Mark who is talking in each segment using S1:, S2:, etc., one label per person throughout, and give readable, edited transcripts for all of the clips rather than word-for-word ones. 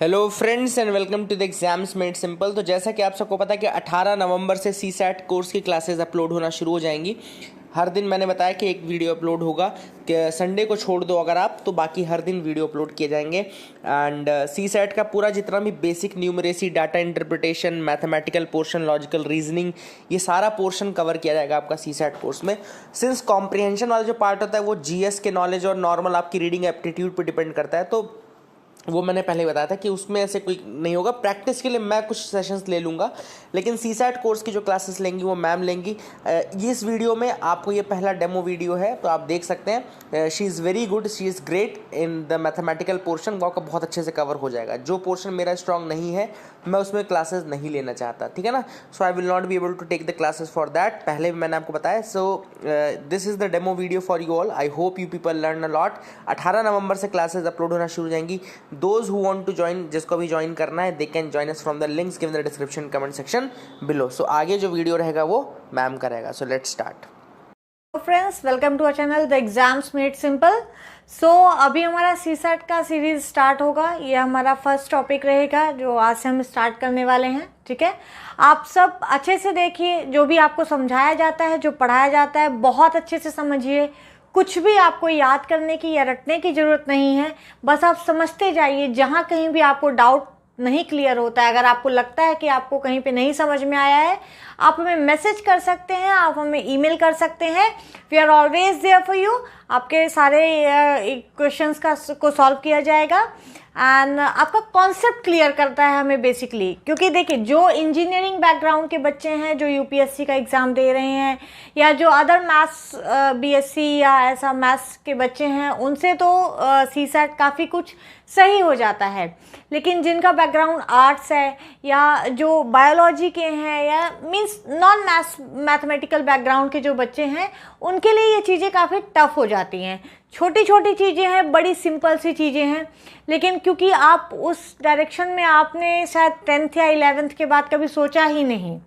S1: Hello friends and welcome to the exams made simple. तो जैसा कि आप सबको पता है कि 18 नवंबर से सीसैट कोर्स की क्लासेस अपलोड होना शुरू हो जाएंगी। हर दिन मैंने बताया कि एक वीडियो अपलोड होगा, कि संडे को छोड़ दो अगर आप, तो बाकी हर दिन वीडियो अपलोड किए जाएंगे। एंड सीसैट का पूरा जितना भी basic numeracy, data interpretation, mathematical portion, logical reasoning, ये सारा पोर्शन कवर किया जाएगा आपका सीसैट कोर्स में। सिंस कॉम्प्रिहेंशन वाला जो पार्ट होता है वो जीएस के नॉलेज और नॉर्मल आपकी रीडिंग एप्टीट्यूड पर डिपेंड करता है, तो वो मैंने पहले बताया था कि उसमें ऐसे कोई नहीं होगा। प्रैक्टिस के लिए मैं कुछ सेशंस ले लूँगा, लेकिन सीसैट कोर्स की जो क्लासेस लेंगी वो मैम लेंगी। इस वीडियो में आपको ये पहला डेमो वीडियो है, तो आप देख सकते हैं। She is very good, she is great in the mathematical portion. वो आपका बहुत अच्छे से कवर हो जाएगा। जो पोर्शन मेरा स्ट्रॉन्ग नहीं है मैं उसमें क्लासेस नहीं लेना चाहता, ठीक है ना। So I will not be able to take the classes for that, पहले भी मैंने आपको बताया। So this is the demo video for you all. I hope you people learn a lot. 18 नवंबर से क्लासेस अपलोड होना शुरू हो जाएंगी। Those who want to join, जिसको भी ज्वाइन करना है, they can join us from the links given in the description comment section below. सो आगे जो वीडियो रहेगा वो मैम का रहेगा। So let's start.
S2: Friends, welcome to our channel the exams made simple. So अभी हमारा सीसैट का सीरीज स्टार्ट होगा। ये हमारा फर्स्ट टॉपिक रहेगा जो आज से हम स्टार्ट करने वाले हैं, ठीक है। आप सब अच्छे से देखिए, जो भी आपको समझाया जाता है, जो पढ़ाया जाता है, बहुत अच्छे से समझिए। कुछ भी आपको याद करने की या रटने की ज़रूरत नहीं है, बस आप समझते जाइए। जहाँ कहीं भी आपको डाउट नहीं क्लियर होता है, अगर आपको लगता है कि आपको कहीं पे नहीं समझ में आया है, आप हमें मैसेज कर सकते हैं, आप हमें ईमेल कर सकते हैं। We are always there for you. आपके सारे क्वेश्चंस को सॉल्व किया जाएगा। एंड आपका कॉन्सेप्ट क्लियर करता है हमें बेसिकली, क्योंकि देखिए जो इंजीनियरिंग बैकग्राउंड के बच्चे हैं, जो यूपीएससी का एग्ज़ाम दे रहे हैं, या जो अदर मैथ्स बीएससी या ऐसा मैथ्स के बच्चे हैं, उनसे तो सीसैट काफ़ी कुछ सही हो जाता है। लेकिन जिनका बैकग्राउंड आर्ट्स है, या जो बायोलॉजी के हैं, या मींस नॉन मैथमेटिकल बैकग्राउंड के जो बच्चे हैं, उनके लिए ये चीज़ें काफ़ी टफ हो जाती हैं। छोटी छोटी चीज़ें हैं, बड़ी सिंपल सी चीज़ें हैं, लेकिन क्योंकि आप उस डायरेक्शन में आपने शायद 10th या 11th के बाद कभी सोचा ही नहीं,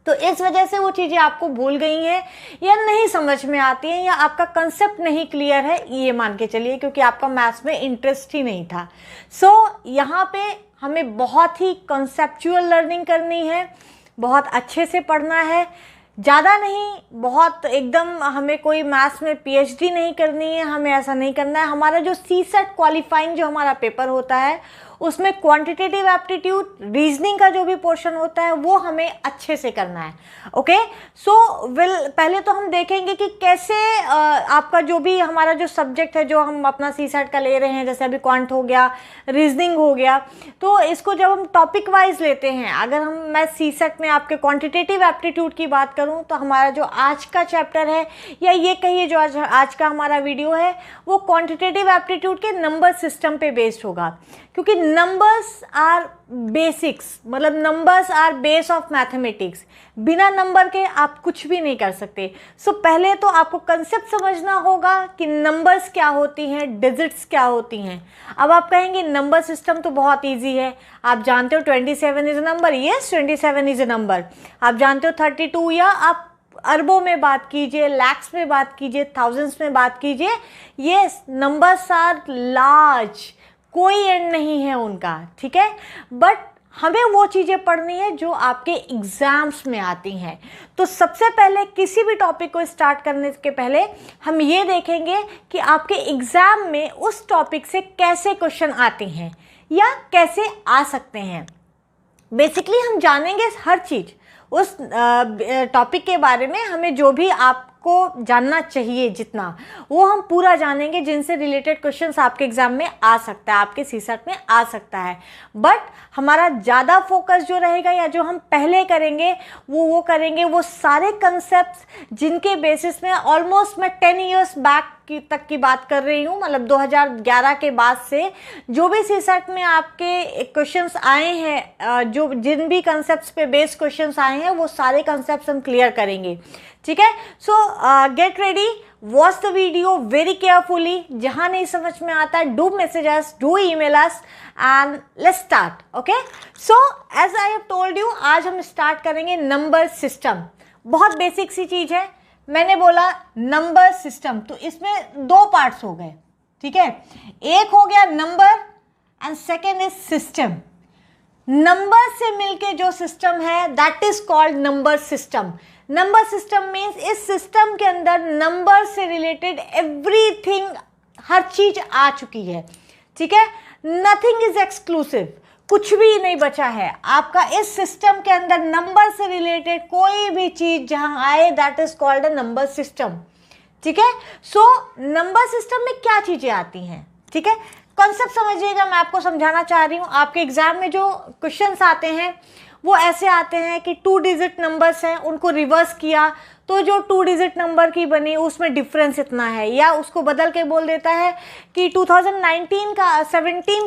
S2: तो इस वजह से वो चीज़ें आपको भूल गई हैं, या नहीं समझ में आती हैं, या आपका कंसेप्ट नहीं क्लियर है, ये मान के चलिए, क्योंकि आपका मैथ्स में इंटरेस्ट ही नहीं था। सो यहाँ पे हमें बहुत ही कंसेप्चुअल लर्निंग करनी है, बहुत अच्छे से पढ़ना है, ज़्यादा नहीं, बहुत एकदम हमें कोई मैथ्स में पीएचडी नहीं करनी है, हमें ऐसा नहीं करना है। हमारा जो सीसैट क्वालिफाइंग जो हमारा पेपर होता है, उसमें क्वांटिटेटिव एप्टीट्यूड, रीजनिंग का जो भी पोर्शन होता है, वो हमें अच्छे से करना है। ओके, सो पहले तो हम देखेंगे कि कैसे आपका जो भी हमारा जो सब्जेक्ट है, जो हम अपना सीसैट का ले रहे हैं, जैसे अभी क्वांट हो गया, रीजनिंग हो गया, तो इसको जब हम टॉपिक वाइज लेते हैं, अगर मैं सीसैट में आपके क्वांटिटेटिव एप्टीट्यूड की बात करूं, तो हमारा जो आज का चैप्टर है, या ये कहिए जो आज का हमारा वीडियो है, वो क्वांटिटेटिव एप्टीट्यूड के नंबर सिस्टम पे बेस्ड होगा। क्योंकि नंबर्स आर बेसिक्स, मतलब numbers are base of mathematics. बिना नंबर के आप कुछ भी नहीं कर सकते। सो पहले तो आपको कंसेप्ट समझना होगा कि नंबर्स क्या होती हैं, डिजिट्स क्या होती हैं। अब आप कहेंगे नंबर सिस्टम तो बहुत इजी है, आप जानते हो 27 is a number. Yes, 27 is a number. आप जानते हो 32, या आप अरबों में बात कीजिए, लैक्स में बात कीजिए, थाउजेंड्स में बात कीजिए। यस, नंबर्स आर लार्ज, कोई एंड नहीं है उनका, ठीक है। बट हमें वो चीज़ें पढ़नी है जो आपके एग्जाम्स में आती हैं। तो सबसे पहले किसी भी टॉपिक को स्टार्ट करने के पहले हम ये देखेंगे कि आपके एग्जाम में उस टॉपिक से कैसे क्वेश्चन आते हैं, या कैसे आ सकते हैं। बेसिकली हम जानेंगे हर चीज़ उस टॉपिक के बारे में। हमें जो भी आपको जानना चाहिए जितना, वो हम पूरा जानेंगे, जिनसे रिलेटेड क्वेश्चंस आपके एग्जाम में आ सकता है, आपके सीसैट में आ सकता है। बट हमारा ज़्यादा फोकस जो रहेगा, या जो हम पहले करेंगे, वो करेंगे वो सारे कंसेप्ट्स जिनके बेसिस में ऑलमोस्ट मैं 10 ईयर्स बैक तक की बात कर रही हूँ, मतलब 2011 के बाद से जो भी सीसैट में आपके क्वेश्चंस आए हैं, जो जिन भी कंसेप्ट्स पे बेस्ड क्वेश्चंस आए हैं, वो सारे कंसेप्ट्स हम क्लियर करेंगे, ठीक है। So get ready, watch the video very carefully. जहाँ नहीं समझ में आता है, do message us, do email us, and let's start. Okay, so as I have told you, आज हम स्टार्ट करेंगे नंबर सिस्टम। बहुत बेसिक सी चीज़ है। मैंने बोला नंबर सिस्टम, तो इसमें दो पार्ट्स हो गए, ठीक है। एक हो गया number, and second is system. Number से मिलके जो सिस्टम है that is called number system. Number system means इस सिस्टम के अंदर नंबर से रिलेटेड एवरीथिंग, हर चीज आ चुकी है, ठीक है। नथिंग इज एक्सक्लूसिव, कुछ भी नहीं बचा है आपका इस सिस्टम के अंदर। नंबर से रिलेटेड कोई भी चीज जहां आए that is called a number system, ठीक है। सो नंबर सिस्टम में क्या चीजें आती हैं, ठीक है। कॉन्सेप्ट समझिएगा, मैं आपको समझाना चाह रही हूँ। आपके एग्जाम में जो क्वेश्चंस आते हैं वो ऐसे आते हैं कि 2 डिजिट नंबर्स हैं, उनको रिवर्स किया तो जो 2 डिजिट नंबर की बनी उसमें डिफरेंस इतना है, या उसको बदल के बोल देता है कि 2017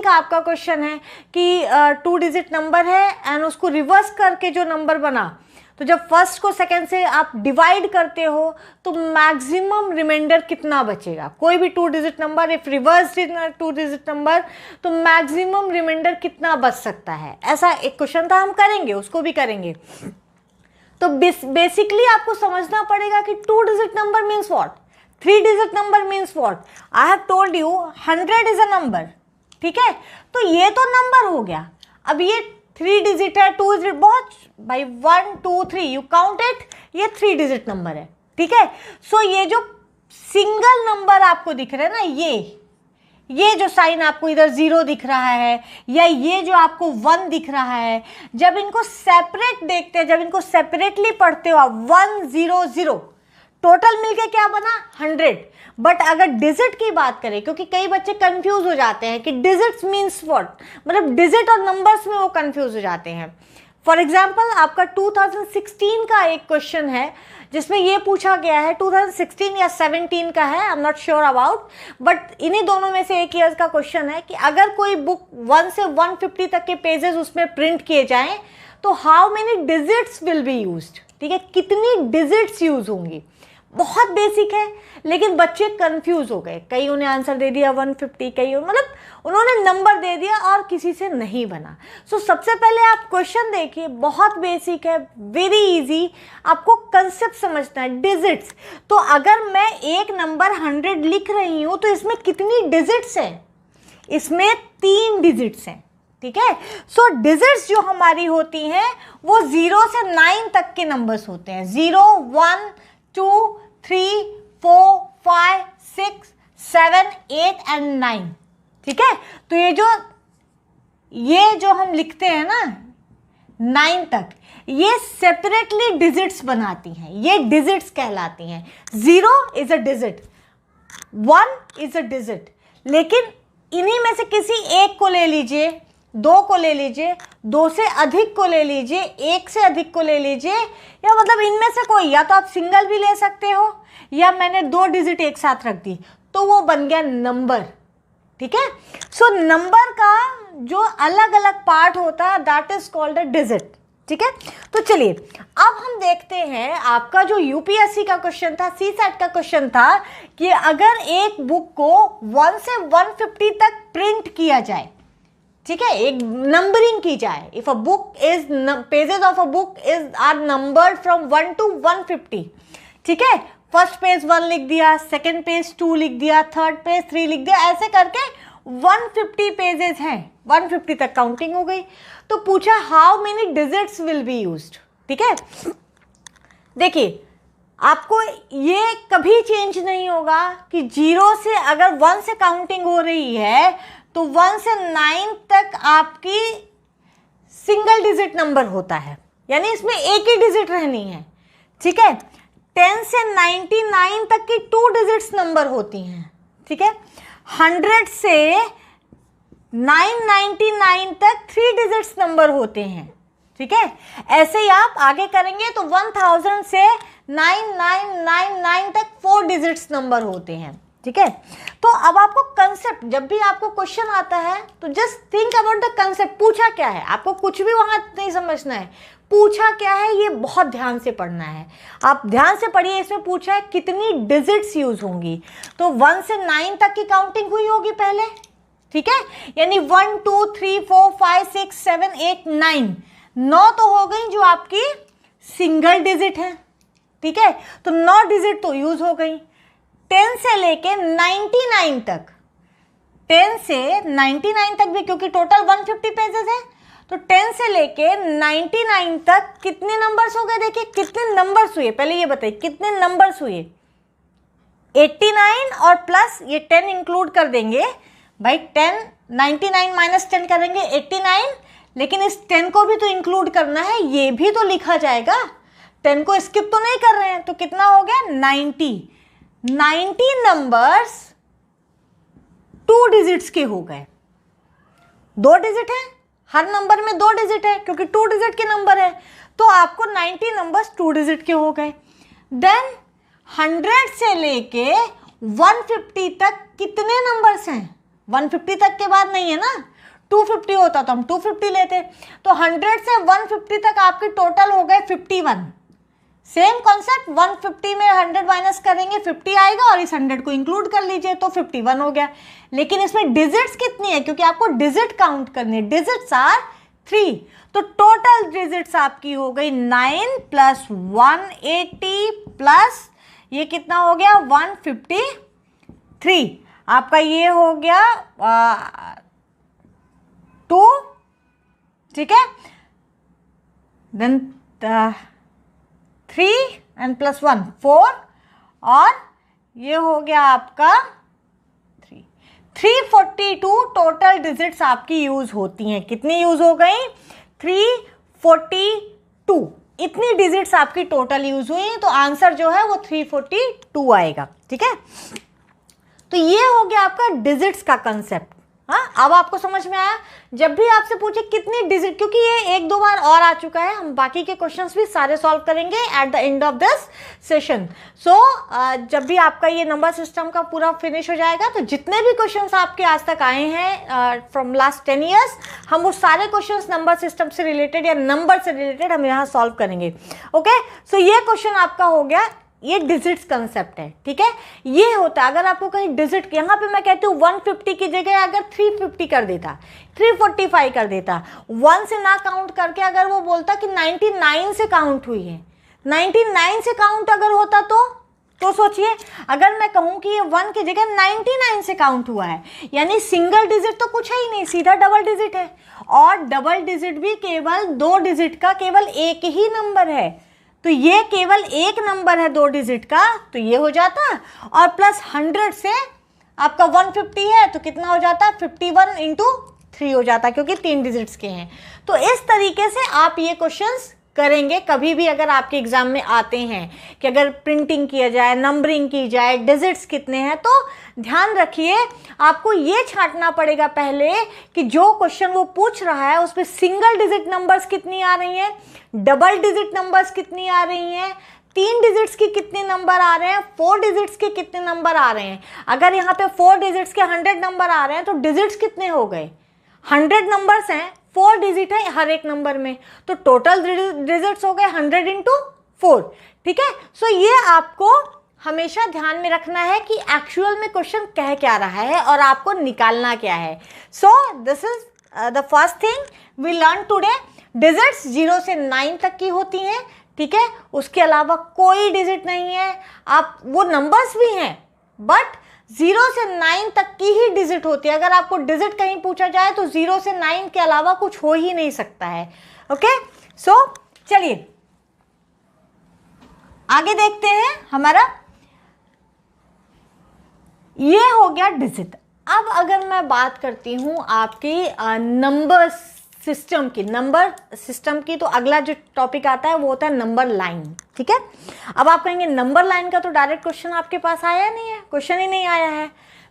S2: का आपका क्वेश्चन है कि 2 डिजिट नंबर है एंड उसको रिवर्स करके जो नंबर बना, तो जब फर्स्ट को सेकंड से आप डिवाइड करते हो तो मैक्सिमम रिमाइंडर कितना बचेगा। कोई भी 2 digit number if reverse 2 digit number तो मैक्सिमम रिमाइंडर कितना बच सकता है, ऐसा एक क्वेश्चन था, हम करेंगे, उसको भी करेंगे। तो बेसिकली आपको समझना पड़ेगा कि 2 digit number means what, 3 digit number means what. I have told you 100 is a number, ठीक है। तो ये तो नंबर हो गया। अब ये 3 डिजिट है, 2 डिजिट, बहुत भाई 1 2 3 यू काउंट इट, ये 3 डिजिट नंबर है, ठीक है। सो ये जो सिंगल नंबर आपको दिख रहा है ना, ये जो साइन आपको इधर 0 दिख रहा है या ये जो आपको 1 दिख रहा है, जब इनको सेपरेट देखते हैं, जब इनको सेपरेटली पढ़ते हो आप 1 0 0, टोटल मिलके क्या बना 100। बट अगर डिजिट की बात करें, क्योंकि कई बच्चे कंफ्यूज हो जाते हैं कि डिजिट्स मीन्स व्हाट, मतलब डिजिट और नंबर्स में वो कंफ्यूज हो जाते हैं। फॉर एग्जाम्पल आपका 2016 का एक क्वेश्चन है जिसमें ये पूछा गया है, 2016 या 17 का है, I am not sure about, but इन्हीं दोनों में से एक ईयर का क्वेश्चन है कि अगर कोई बुक 1 से 150 तक के पेजेस उसमें प्रिंट किए जाएं तो how many digits will be used, ठीक है, कितनी डिजिट्स यूज होंगी। बहुत बेसिक है लेकिन बच्चे कंफ्यूज हो गए, कई उन्हें आंसर दे दिया 150, कई मतलब उन्होंने नंबर दे दिया और किसी से नहीं बना। सो सबसे पहले आप क्वेश्चन देखिए, बहुत बेसिक है, वेरी इजी, आपको कंसेप्ट समझना है, डिजिट्स। तो अगर मैं एक नंबर 100 लिख रही हूं तो इसमें कितनी डिजिट्स हैं, इसमें 3 डिजिट्स हैं, ठीक है। सो डिजिट्स जो हमारी होती हैं वो 0 से 9 तक के नंबर्स होते हैं, 0 1 2 3 4 5 6 7 8 एंड 9, ठीक है। तो ये जो हम लिखते हैं ना 9 तक, ये सेपरेटली डिजिट्स बनाती हैं, ये डिजिट्स कहलाती हैं। 0 is a digit, 1 is a digit, लेकिन इन्हीं में से किसी एक को ले लीजिए, 2 को ले लीजिए, 2 से अधिक को ले लीजिए, 1 से अधिक को ले लीजिए, या मतलब इनमें से कोई, या तो आप सिंगल भी ले सकते हो या मैंने 2 डिजिट एक साथ रख दी तो वो बन गया नंबर, ठीक है। सो नंबर का जो अलग अलग पार्ट होता है that is called a digit, ठीक है। तो चलिए अब हम देखते हैं, आपका जो यूपीएससी का क्वेश्चन था, सीसैट का क्वेश्चन था कि अगर एक बुक को 1 से 150 तक प्रिंट किया जाए, ठीक है, एक नंबरिंग की जाए, if a book is pages of a book is are numbered from 1 to 150, ठीक है। फर्स्ट पेज 1 लिख दिया, सेकंड पेज 2 लिख दिया, थर्ड पेज 3 लिख दिया, ऐसे करके 150 पेजेस हैं, 150 तक काउंटिंग हो गई। तो पूछा how many digits will be used, ठीक है। देखिए आपको ये कभी चेंज नहीं होगा कि 0 से, अगर 1 से काउंटिंग हो रही है तो 1 से 9 तक आपकी सिंगल डिजिट नंबर होता है, यानी इसमें एक ही डिजिट रहनी है, ठीक है। 10 से 99 तक की 2 डिजिट्स नंबर होती हैं, ठीक है। 100 से 999 तक 3 डिजिट्स नंबर होते हैं, ठीक है। ऐसे ही आप आगे करेंगे तो 1000 से 9999 तक 4 डिजिट्स नंबर होते हैं, ठीक है। तो अब आपको कंसेप्ट, जब भी आपको क्वेश्चन आता है तो just think about the concept, पूछा क्या है, आपको कुछ भी वहां नहीं समझना है, पूछा क्या है ये बहुत ध्यान से पढ़ना है। आप ध्यान से पढ़िए, इसमें पूछा है कितनी डिजिट्स यूज होंगी, तो 1 से 9 तक की काउंटिंग हुई होगी पहले, ठीक है, यानी 1 2 3 4 5 6 7 8 9, 9 तो हो गई जो आपकी सिंगल डिजिट है, ठीक है। तो 9 डिजिट तो यूज हो गई। 10 से लेके 99 तक 10 से 99 तक भी, क्योंकि टोटल 150 पेजेस है, तो 10 से लेके 99 तक कितने नंबर्स हो गए? देखिए कितने नंबर्स हुए, पहले ये बताइए कितने नंबर्स हुए? 89 और प्लस ये 10 इंक्लूड कर देंगे भाई, 10 99 माइनस 10 करेंगे 89, लेकिन इस 10 को भी तो इंक्लूड करना है, ये भी तो लिखा जाएगा, 10 को स्किप तो नहीं कर रहे हैं, तो कितना हो गया? 90 नंबर्स 2 डिजिट्स के हो गए। 2 डिजिट है, हर नंबर में 2 डिजिट है क्योंकि 2 डिजिट के नंबर है, तो आपको 90 नंबर्स 2 डिजिट के हो गए। देन 100 से लेके 150 तक कितने नंबर्स हैं? 150 तक के बाद नहीं है ना, 250 होता तो हम 250 लेते, तो 100 से 150 तक आपके टोटल हो गए 51। सेम कॉन्सेप्ट, 150 में 100 माइनस करेंगे 50 आएगा और इस 100 को इंक्लूड कर लीजिए तो 51 हो गया। लेकिन इसमें डिजिट्स कितनी है, क्योंकि आपको डिजिट काउंट करनी है, डिजिट्स आर 3, तो टोटल डिजिट्स आपकी हो गई 9 प्लस 180 प्लस ये कितना हो गया? 153। आपका ये हो गया 2, ठीक है, देन 3 एंड प्लस 1 4, और ये हो गया आपका 342 टोटल डिजिट्स आपकी यूज होती हैं। कितनी यूज हो गई? 342, इतनी डिजिट्स आपकी टोटल यूज हुई, तो आंसर जो है वो 342 आएगा। ठीक है, तो ये हो गया आपका डिजिट्स का कंसेप्ट। हाँ, अब आपको समझ में आया? जब भी आपसे पूछे कितनी डिजिट, क्योंकि ये 1-2 बार और आ चुका है, हम बाकी के क्वेश्चंस भी सारे सॉल्व करेंगे at the end of this session. So जब भी आपका ये नंबर सिस्टम का पूरा फिनिश हो जाएगा, तो जितने भी क्वेश्चंस आपके आज तक आए हैं फ्रॉम लास्ट 10 ईयर्स, हम वो सारे क्वेश्चंस नंबर सिस्टम से रिलेटेड या नंबर से रिलेटेड हम यहाँ सॉल्व करेंगे। ओके, सो ये क्वेश्चन आपका हो गया, ये डिजिट्स कंसेप्ट है। ठीक है, ये होता है अगर आपको कहीं डिजिट, यहाँ पे मैं कहती हूँ 150 की जगह अगर 350 कर देता, 345 कर देता, 1 से ना काउंट करके अगर वो बोलता कि 99 से काउंट हुई है, 99 से काउंट अगर होता तो सोचिए, अगर मैं कहूँ कि ये 1 की जगह 99 से काउंट हुआ है, यानी सिंगल डिजिट तो कुछ है ही नहीं, सीधा डबल डिजिट है, और डबल डिजिट भी केवल 2 डिजिट का केवल एक ही नंबर है, तो ये केवल एक नंबर है 2 डिजिट का, तो ये हो जाता, और प्लस 100 से आपका 150 है तो कितना हो जाता? 51 इंटू 3 हो जाता, क्योंकि 3 डिजिट्स के हैं। तो इस तरीके से आप ये क्वेश्चंस करेंगे कभी भी अगर आपके एग्जाम में आते हैं कि अगर प्रिंटिंग किया जाए, नंबरिंग की जाए, डिजिट्स कितने हैं, तो ध्यान रखिए आपको ये छांटना पड़ेगा पहले कि जो क्वेश्चन वो पूछ रहा है उसमें सिंगल डिजिट नंबर्स कितनी आ रही हैं, डबल डिजिट नंबर्स कितनी आ रही हैं, 3 डिजिट्स के कितने नंबर आ रहे हैं, 4 डिजिट्स के कितने नंबर आ रहे हैं। अगर यहाँ पे 4 डिजिट्स के 100 नंबर आ रहे हैं तो डिजिट्स कितने हो गए? 100 नंबर्स हैं, 4 डिजिट है हर एक नंबर में, तो टोटल डिजिट्स हो गए 100 इंटू 4। ठीक है, सो ये आपको हमेशा ध्यान में रखना है कि एक्चुअल में क्वेश्चन कह क्या रहा है और आपको निकालना क्या है। So this is the first thing we learn today. Digits 0 से 9 तक की होती हैं, ठीक है, उसके अलावा कोई डिजिट नहीं है। आप वो नंबर्स भी हैं बट 0 से 9 तक की ही डिजिट होती है। अगर आपको डिजिट कहीं पूछा जाए तो 0 से 9 के अलावा कुछ हो ही नहीं सकता है। ओके, सो चलिए आगे देखते हैं। हमारा ये हो गया डिजिट। अब अगर मैं बात करती हूं आपकी नंबर सिस्टम की, नंबर सिस्टम की, तो अगला जो टॉपिक आता है वो होता है नंबर लाइन। ठीक है, अब आप कहेंगे नंबर लाइन का तो डायरेक्ट क्वेश्चन आपके पास आया नहीं है, क्वेश्चन ही नहीं आया है।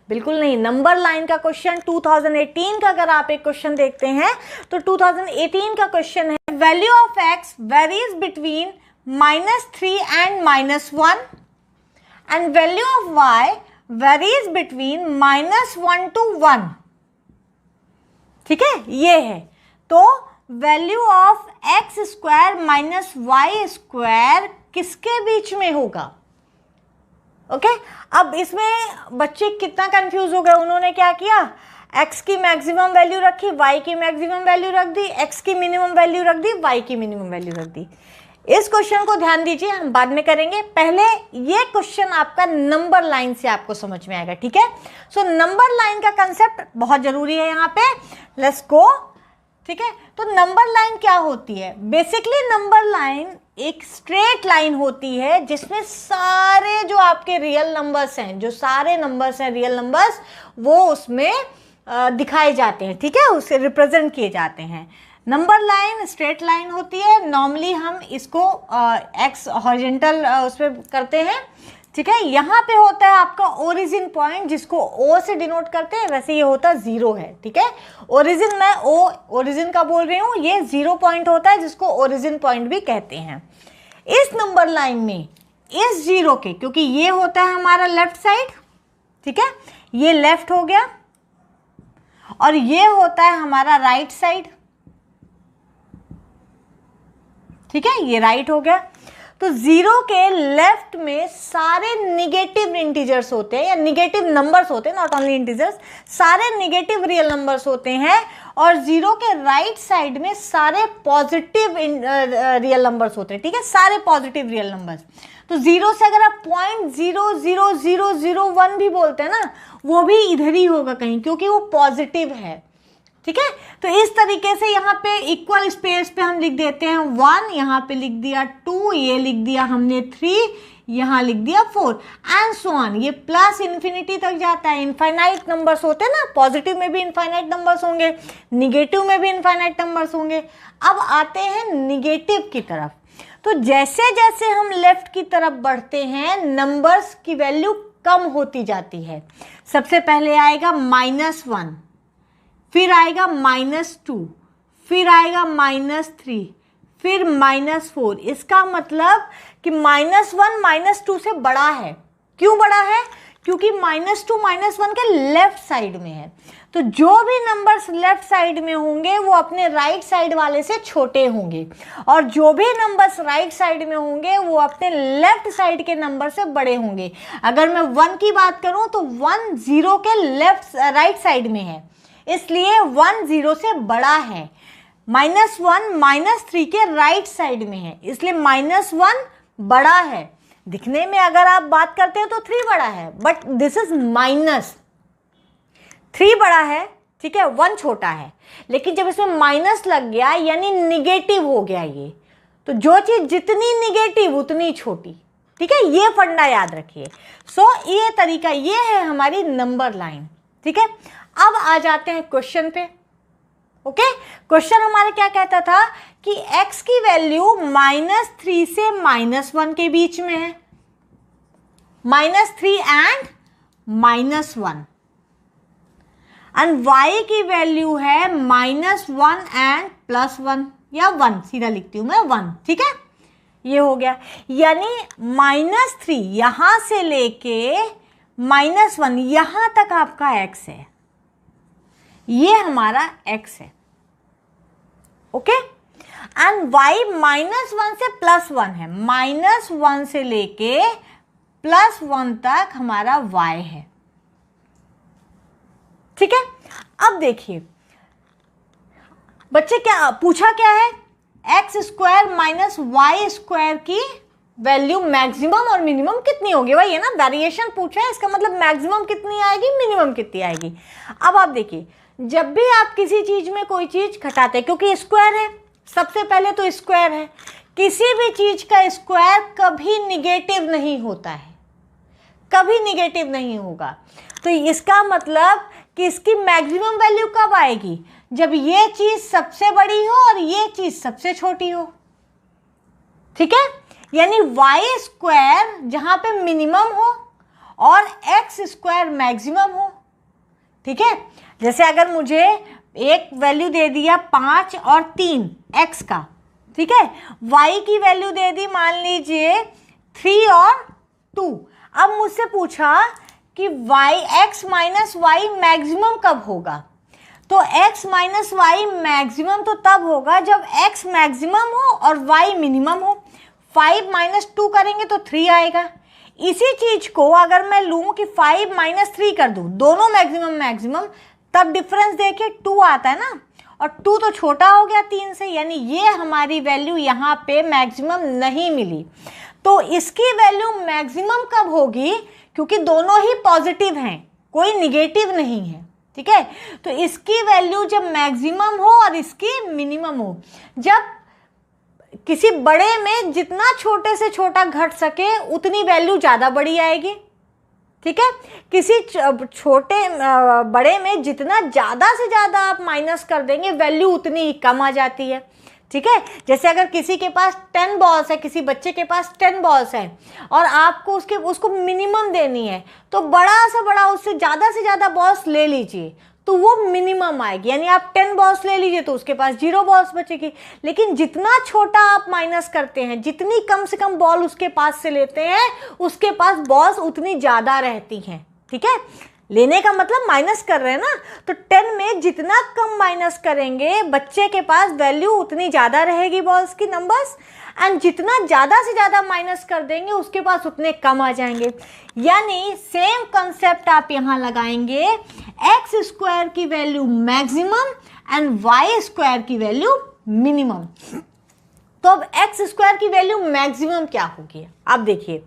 S2: बिल्कुल नहीं, नंबर लाइन का क्वेश्चन 2018 का अगर आप एक क्वेश्चन देखते हैं तो 2018 का क्वेश्चन है value of x varies between -3 and -1 and value of y varies between -1 to 1। ठीक है, ये है, तो value of x square minus y square किसके बीच में होगा? ओके, अब इसमें बच्चे कितना कंफ्यूज हो गए। उन्होंने क्या किया, एक्स की मैक्सिमम वैल्यू रखी, वाई की मैक्सिमम वैल्यू रख दी, एक्स की मिनिमम वैल्यू रख दी, वाई की मिनिमम वैल्यू रख दी। इस क्वेश्चन को ध्यान दीजिए, हम बाद में करेंगे, पहले ये क्वेश्चन आपका नंबर लाइन से आपको समझ में आएगा, ठीक है। सो नंबर लाइन का कंसेप्ट बहुत जरूरी है यहाँ पे, लेट्स गो, ठीक है। तो नंबर लाइन क्या होती है? बेसिकली नंबर लाइन एक स्ट्रेट लाइन होती है जिसमें सारे जो आपके रियल नंबर्स हैं, जो सारे नंबर्स हैं रियल नंबर्स, वो उसमें दिखाए जाते हैं, ठीक है, उससे रिप्रेजेंट किए जाते हैं। नंबर लाइन स्ट्रेट लाइन होती है, नॉर्मली हम इसको एक्स हॉरिजॉन्टल उसमें करते हैं, ठीक है। यहाँ पे होता है आपका ओरिजिन पॉइंट, जिसको ओ से डिनोट करते हैं, वैसे ये होता है 0 है, ठीक है। ओरिजिन, मैं ओरिजिन का बोल रही हूँ, ये 0 पॉइंट होता है जिसको ओरिजिन पॉइंट भी कहते हैं। इस नंबर लाइन में इस 0 के, क्योंकि ये होता है हमारा लेफ्ट साइड, ठीक है, ये लेफ्ट हो गया, और ये होता है हमारा राइट साइड, ठीक है, ये राइट हो गया। तो 0 के लेफ्ट में सारे निगेटिव इंटीजर्स होते हैं या निगेटिव नंबर्स होते हैं, नॉट ओनली इंटीजर्स, सारे निगेटिव रियल नंबर्स होते हैं, और 0 के राइट साइड में सारे पॉजिटिव रियल नंबर्स होते हैं, ठीक है, सारे पॉजिटिव रियल नंबर्स। तो 0 से अगर आप 0.00001 भी बोलते हैं ना, वो भी इधर ही होगा कहीं, क्योंकि वो पॉजिटिव है, ठीक है। तो इस तरीके से यहाँ पे इक्वल स्पेस पे हम लिख देते हैं 1, यहाँ पे लिख दिया 2, ये लिख दिया हमने 3, यहाँ लिख दिया 4 एंड सो ऑन। ये प्लस इन्फिनिटी तक जाता है, इनफाइनाइट नंबर्स होते हैं ना, पॉजिटिव में भी इनफाइनाइट नंबर्स होंगे, निगेटिव में भी इनफाइनाइट नंबर्स होंगे। अब आते हैं निगेटिव की तरफ। तो जैसे जैसे हम लेफ्ट की तरफ बढ़ते हैं, नंबर्स की वैल्यू कम होती जाती है। सबसे पहले आएगा -1, फिर आएगा -2, फिर आएगा -3, फिर -4। इसका मतलब कि -1 -2 से बड़ा है। क्यों बड़ा है? क्योंकि -2 -1 के लेफ्ट साइड में है। तो जो भी नंबर्स लेफ्ट साइड में होंगे वो अपने राइट साइड वाले से छोटे होंगे, और जो भी नंबर्स राइट साइड में होंगे वो अपने लेफ्ट साइड के नंबर से बड़े होंगे। अगर मैं 1 की बात करूं तो 1 0 के राइट साइड में है, इसलिए 1 0 से बड़ा है। -1 -3 के राइट साइड में है, इसलिए -1 बड़ा है। दिखने में अगर आप बात करते हैं तो 3 बड़ा है, बट दिस इज -3 बड़ा है, ठीक है, 1 छोटा है। लेकिन जब इसमें माइनस लग गया यानी निगेटिव हो गया ये, तो जो चीज जितनी निगेटिव उतनी छोटी, ठीक है, ये फंडा याद रखिए। सो ये तरीका, ये है हमारी नंबर लाइन, ठीक है। अब आ जाते हैं क्वेश्चन पे। ओके, क्वेश्चन हमारा क्या कहता था कि x की वैल्यू -3 से -1 के बीच में है, -3 एंड -1, एंड y की वैल्यू है -1 एंड +1 या 1, सीधा लिखती हूं मैं 1, ठीक है, ये हो गया। यानी -3 यहां से लेके -1 यहां तक आपका x है, ये हमारा x है, ओके। एंड y -1 से +1 है, -1 से लेके +1 तक हमारा y है, ठीक है। अब देखिए बच्चे, क्या पूछा क्या है, x² - y² की वैल्यू मैक्सिमम और मिनिमम कितनी होगी, वही है ना, वेरिएशन पूछा है, इसका मतलब मैक्सिमम कितनी आएगी, मिनिमम कितनी आएगी। अब आप देखिए, जब भी आप किसी चीज में कोई चीज घटाते हैं, क्योंकि स्क्वायर है, सबसे पहले तो स्क्वायर है, किसी भी चीज का स्क्वायर कभी निगेटिव नहीं होता है, कभी निगेटिव नहीं होगा। तो इसका मतलब कि इसकी मैक्सिमम वैल्यू कब आएगी, जब ये चीज सबसे बड़ी हो और ये चीज सबसे छोटी हो, ठीक है। यानी y² जहां पे मिनिमम हो और x² मैक्सिमम हो, ठीक है। जैसे अगर मुझे एक वैल्यू दे दिया 5 और 3 x का, ठीक है, y की वैल्यू दे दी मान लीजिए 3 और 2। अब मुझसे पूछा कि x - y मैक्सिमम कब होगा, तो x - y मैक्सिमम तो तब होगा जब x मैक्सिमम हो और y मिनिमम हो। 5 - 2 करेंगे तो 3 आएगा। इसी चीज को अगर मैं लूं कि 5 - 3 कर दूं, दोनों मैक्सिमम, तब डिफरेंस देखिए 2 आता है ना, और 2 तो छोटा हो गया 3 से, यानी ये हमारी वैल्यू यहाँ पे मैक्सिमम नहीं मिली। तो इसकी वैल्यू मैक्सिमम कब होगी, क्योंकि दोनों ही पॉजिटिव हैं, कोई निगेटिव नहीं है, ठीक है। तो इसकी वैल्यू जब मैक्सिमम हो और इसकी मिनिमम हो, जब किसी बड़े में जितना छोटे से छोटा घट सके उतनी वैल्यू ज़्यादा बड़ी आएगी, ठीक है। किसी छोटे बड़े में जितना ज़्यादा से ज़्यादा आप माइनस कर देंगे वैल्यू उतनी ही कम आ जाती है, ठीक है। जैसे अगर किसी के पास 10 बॉल्स है, किसी बच्चे के पास 10 बॉल्स है और आपको उसको मिनिमम देनी है, तो बड़ा से बड़ा उससे ज़्यादा बॉल्स ले लीजिए तो वो मिनिमम आएगी, यानी आप 10 बॉल्स ले लीजिए तो उसके पास 0 बॉल्स बचेगी। लेकिन जितना छोटा आप माइनस करते हैं, जितनी कम से कम बॉल उसके पास से लेते हैं, उसके पास बॉल्स उतनी ज़्यादा रहती हैं, ठीक है। लेने का मतलब माइनस कर रहे हैं ना, तो 10 में जितना कम माइनस करेंगे बच्चे के पास वैल्यू उतनी ज़्यादा रहेगी बॉल्स की नंबर्स, एंड जितना ज़्यादा से ज़्यादा माइनस कर देंगे उसके पास उतने कम आ जाएंगे। यानी सेम कंसेप्ट आप यहाँ लगाएंगे, एक्स स्क्वायर की value maximum and y square की वैल्यू मिनिमम। तो अब एक्स स्क्वायर की वैल्यू मैक्सिमम क्या होगी, आप देखिए